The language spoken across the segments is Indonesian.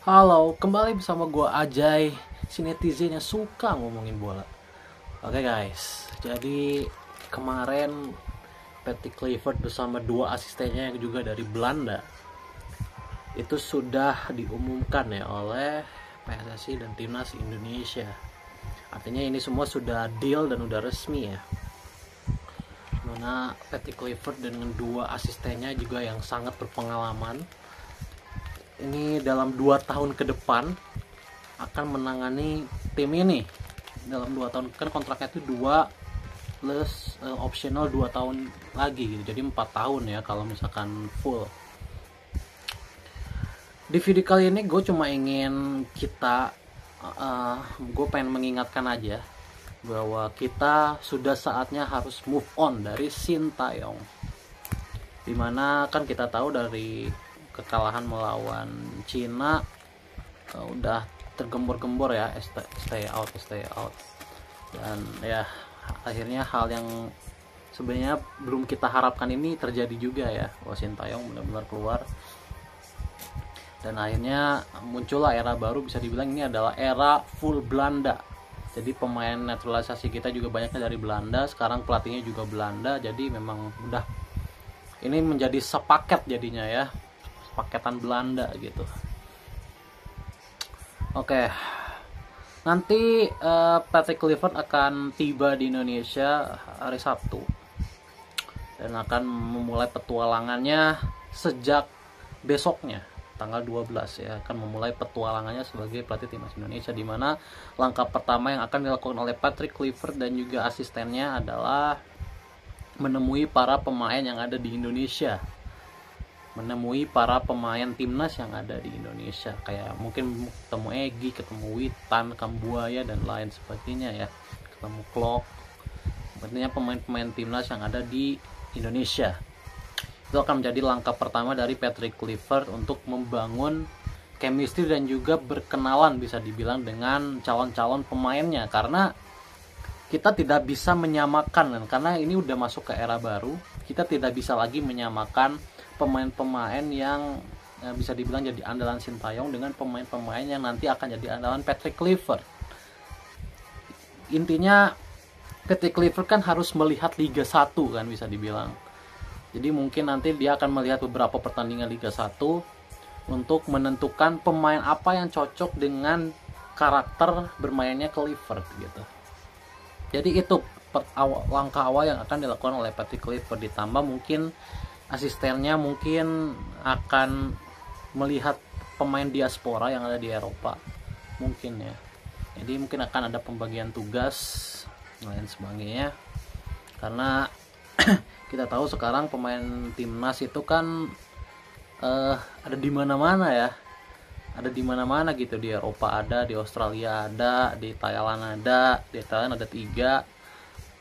Halo, kembali bersama gua Ajay, si netizen yang suka ngomongin bola. Oke guys, jadi kemarin Patrick Kluivert bersama dua asistennya yang juga dari Belanda itu sudah diumumkan ya oleh PSSI dan Timnas Indonesia. Artinya ini semua sudah deal dan udah resmi ya. Mana Patrick Kluivert dengan dua asistennya juga yang sangat berpengalaman ini dalam 2 tahun ke depan akan menangani tim ini. Dalam 2 tahun kan kontraknya itu 2 plus optional 2 tahun lagi gitu. Jadi 4 tahun ya kalau misalkan full. Di video kali ini gue cuma ingin gue pengen mengingatkan aja bahwa kita sudah saatnya harus move on dari Sintayong. Dimana kan kita tahu dari kekalahan melawan Cina udah tergembor-gembor ya, stay out, dan ya akhirnya hal yang sebenarnya belum kita harapkan ini terjadi juga ya, bahwa Sintayong benar-benar keluar dan akhirnya muncullah era baru. Bisa dibilang ini adalah era full Belanda. Jadi pemain naturalisasi kita juga banyaknya dari Belanda, sekarang pelatihnya juga Belanda, jadi memang udah ini menjadi sepaket jadinya ya, paketan Belanda gitu. Oke. Nanti Patrick Kluivert akan tiba di Indonesia hari Sabtu dan akan memulai petualangannya sejak besoknya tanggal 12 ya, akan memulai petualangannya sebagai pelatih timnas Indonesia, di mana langkah pertama yang akan dilakukan oleh Patrick Kluivert dan juga asistennya adalah menemui para pemain yang ada di Indonesia, menemui para pemain timnas yang ada di Indonesia, kayak mungkin ketemu Egy, ketemu Witan, Kambuaya dan lain sebagainya ya, ketemu Klok, artinya pemain-pemain timnas yang ada di Indonesia. Itu akan menjadi langkah pertama dari Patrick Kluivert untuk membangun chemistry dan juga berkenalan bisa dibilang dengan calon-calon pemainnya, karena kita tidak bisa menyamakan, karena ini udah masuk ke era baru, kita tidak bisa lagi menyamakan pemain-pemain yang bisa dibilang jadi andalan Sintayong dengan pemain-pemain yang nanti akan jadi andalan Patrick Kluivert. Intinya Patrick Kluivert kan harus melihat Liga 1 kan, bisa dibilang. Jadi mungkin nanti dia akan melihat beberapa pertandingan Liga 1 untuk menentukan pemain apa yang cocok dengan karakter bermainnya Kluivert gitu. Jadi itu langkah awal yang akan dilakukan oleh Patrick Kluivert, ditambah mungkin asistennya mungkin akan melihat pemain diaspora yang ada di Eropa mungkin ya. Jadi mungkin akan ada pembagian tugas lain sebagainya, karena kita tahu sekarang pemain timnas itu kan ada di mana-mana ya, ada di mana-mana gitu, di Eropa ada, di Australia ada, di Thailand ada, di Thailand ada 3,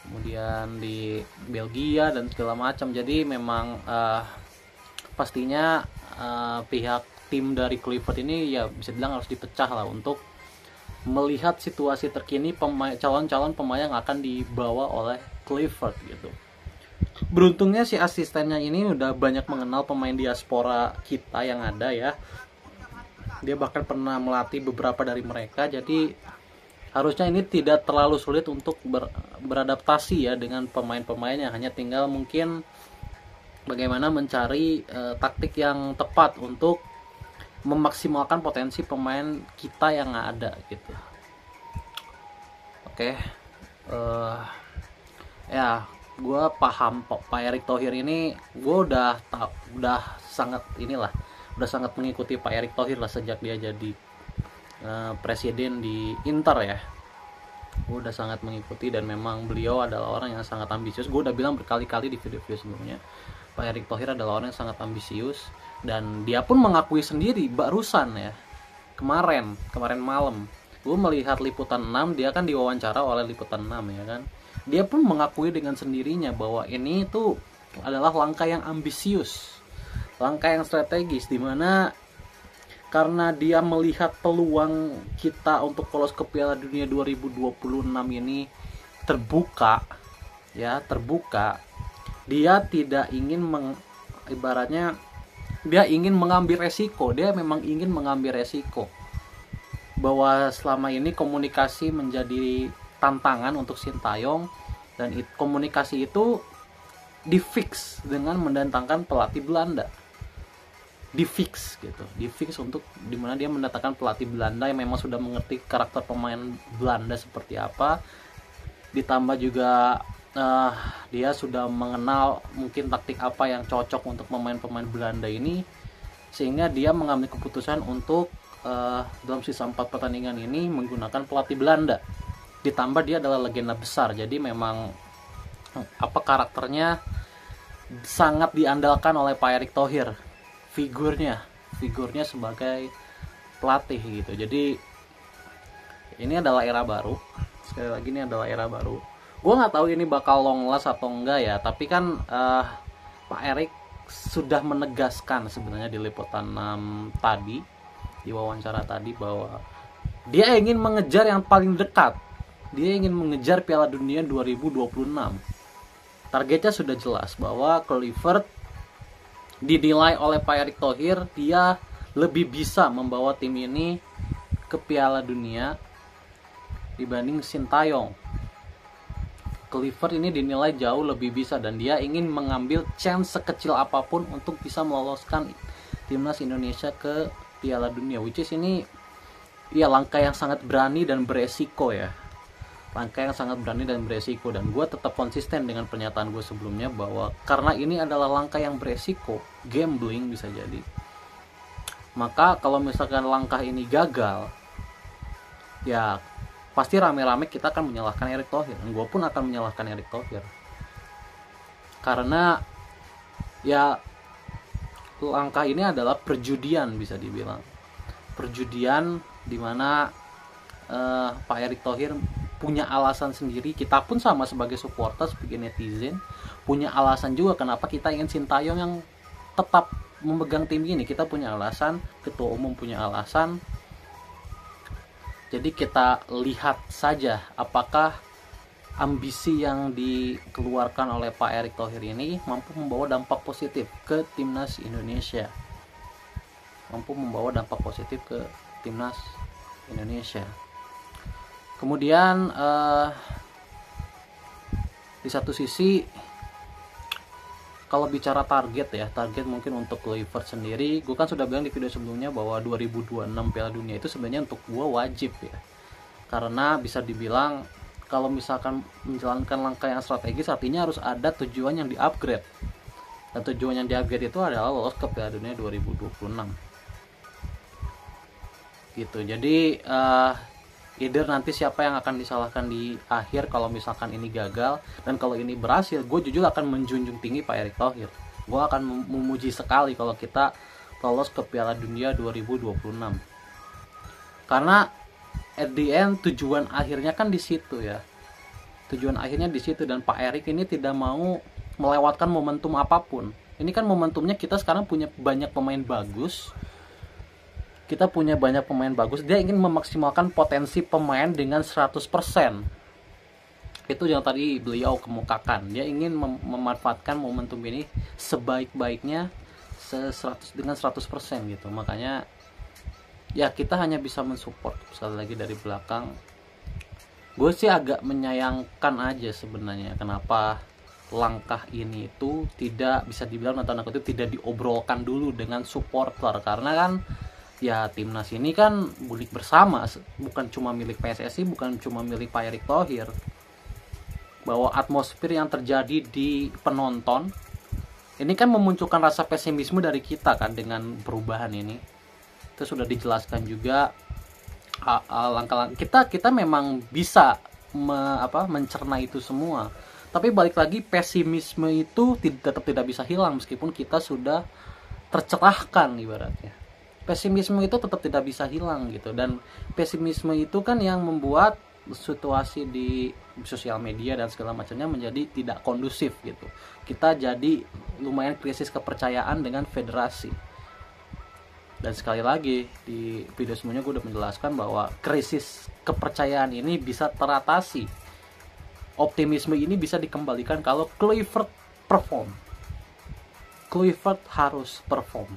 kemudian di Belgia dan segala macam. Jadi memang pastinya pihak tim dari Kluivert ini ya bisa bilang harus dipecah lah untuk melihat situasi terkini calon-calon pemain yang akan dibawa oleh Kluivert gitu. Beruntungnya si asistennya ini udah banyak mengenal pemain diaspora kita yang ada ya. Dia bahkan pernah melatih beberapa dari mereka, jadi harusnya ini tidak terlalu sulit untuk beradaptasi ya dengan pemain-pemain yang hanya tinggal mungkin bagaimana mencari taktik yang tepat untuk memaksimalkan potensi pemain kita yang ada gitu. Oke. Ya, gue paham Pak Erick Thohir ini, gue udah sangat mengikuti Pak Erick Thohir lah sejak dia jadi presiden di Inter ya. Gue udah sangat mengikuti dan memang beliau adalah orang yang sangat ambisius. Gue udah bilang berkali-kali di video-video sebelumnya, Pak Erick Thohir adalah orang yang sangat ambisius, dan dia pun mengakui sendiri barusan ya, kemarin malam gue melihat Liputan 6, dia kan diwawancara oleh Liputan 6 ya kan. Dia pun mengakui dengan sendirinya bahwa ini tuh adalah langkah yang ambisius, langkah yang strategis, dimana karena dia melihat peluang kita untuk lolos ke Piala Dunia 2026 ini terbuka. Dia tidak ingin ibaratnya dia ingin mengambil resiko, dia memang ingin mengambil resiko bahwa selama ini komunikasi menjadi tantangan untuk Sintayong, dan komunikasi itu difix dengan mendatangkan pelatih Belanda, difix gitu, difix untuk dimana dia mendatangkan pelatih Belanda yang memang sudah mengerti karakter pemain Belanda seperti apa, ditambah juga dia sudah mengenal mungkin taktik apa yang cocok untuk pemain-pemain Belanda ini, sehingga dia mengambil keputusan untuk dalam sisa 4 pertandingan ini menggunakan pelatih Belanda. Ditambah dia adalah legenda besar, jadi memang karakternya sangat diandalkan oleh Pak Erick Thohir, figurnya sebagai pelatih gitu. Jadi ini adalah era baru, sekali lagi ini adalah era baru. Gue nggak tahu ini bakal long last atau enggak ya, tapi kan Pak Erick sudah menegaskan sebenarnya di liputan tadi, di wawancara tadi, bahwa dia ingin mengejar yang paling dekat. Dia ingin mengejar Piala Dunia 2026. Targetnya sudah jelas bahwa Kluivert dinilai oleh Pak Erick Thohir dia lebih bisa membawa tim ini ke Piala Dunia dibanding Sintayong. Kluivert ini dinilai jauh lebih bisa dan dia ingin mengambil chance sekecil apapun untuk bisa meloloskan timnas Indonesia ke Piala Dunia, which is ini ya langkah yang sangat berani dan beresiko ya. Langkah yang sangat berani dan beresiko, dan gue tetap konsisten dengan pernyataan gue sebelumnya bahwa karena ini adalah langkah yang beresiko, gambling bisa jadi, maka kalau misalkan langkah ini gagal, ya pasti rame-rame kita akan menyalahkan Erick Thohir. Gue pun akan menyalahkan Erick Thohir karena ya langkah ini adalah perjudian, bisa dibilang perjudian, dimana Pak Erick Thohir punya alasan sendiri. Kita pun sama sebagai supporter, sebagai netizen, punya alasan juga kenapa kita ingin Sintayong yang tetap memegang tim ini. Kita punya alasan, ketua umum punya alasan. Jadi kita lihat saja apakah ambisi yang dikeluarkan oleh Pak Erick Thohir ini mampu membawa dampak positif ke timnas Indonesia. Mampu membawa dampak positif ke timnas Indonesia. Kemudian di satu sisi kalau bicara target ya, target mungkin untuk Kluivert sendiri, gue kan sudah bilang di video sebelumnya bahwa 2026 Piala Dunia itu sebenarnya untuk gue wajib ya, karena bisa dibilang kalau misalkan menjalankan langkah yang strategis artinya harus ada tujuan yang di-upgrade, dan tujuan yang di-upgrade itu adalah lolos ke Piala Dunia 2026 gitu. Jadi either nanti siapa yang akan disalahkan di akhir kalau misalkan ini gagal, dan kalau ini berhasil, gue jujur akan menjunjung tinggi Pak Erick Thohir. Gue akan memuji sekali kalau kita lolos ke Piala Dunia 2026. Karena at the end tujuan akhirnya kan di situ ya. Tujuan akhirnya di situ, dan Pak Erick ini tidak mau melewatkan momentum apapun. Ini kan momentumnya kita sekarang punya banyak pemain bagus. Kita punya banyak pemain bagus, dia ingin memaksimalkan potensi pemain dengan 100%. Itu yang tadi beliau kemukakan. Dia ingin memanfaatkan momentum ini sebaik-baiknya dengan 100% gitu. Makanya ya kita hanya bisa mensupport sekali lagi dari belakang. Gue sih agak menyayangkan aja sebenarnya kenapa langkah ini itu tidak bisa dibilang itu tidak diobrolkan dulu dengan supporter, karena kan ya timnas ini kan milik bersama, bukan cuma milik PSSI, bukan cuma milik Pak Erick Thohir. Bahwa atmosfer yang terjadi di penonton ini kan memunculkan rasa pesimisme dari kita kan dengan perubahan ini. Itu sudah dijelaskan juga langkah-langkah kita memang bisa mencerna itu semua. Tapi balik lagi, pesimisme itu tetap tidak bisa hilang meskipun kita sudah tercerahkan ibaratnya. Pesimisme itu tetap tidak bisa hilang gitu, dan pesimisme itu kan yang membuat situasi di sosial media dan segala macamnya menjadi tidak kondusif gitu. Kita jadi lumayan krisis kepercayaan dengan federasi. Dan sekali lagi di video sebelumnya gue udah menjelaskan bahwa krisis kepercayaan ini bisa teratasi. Optimisme ini bisa dikembalikan kalau Kluivert perform. Kluivert harus perform,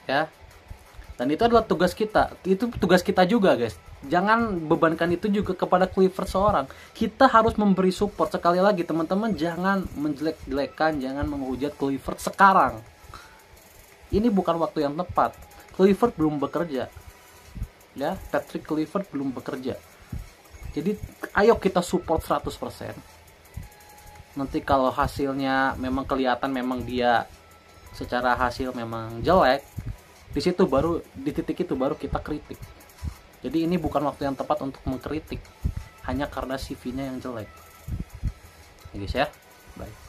ya. Dan itu adalah tugas kita. Itu tugas kita juga, guys. Jangan bebankan itu juga kepada Kluivert seorang. Kita harus memberi support. Sekali lagi teman-teman, jangan menjelek-jelekan, jangan menghujat Kluivert sekarang. Ini bukan waktu yang tepat. Kluivert belum bekerja, ya. Patrick Kluivert belum bekerja. Jadi ayo kita support 100%. Nanti kalau hasilnya memang kelihatan memang dia secara hasil memang jelek, di situ baru, di titik itu baru kita kritik. Jadi ini bukan waktu yang tepat untuk mengkritik hanya karena CV-nya yang jelek. Ya guys ya. Bye.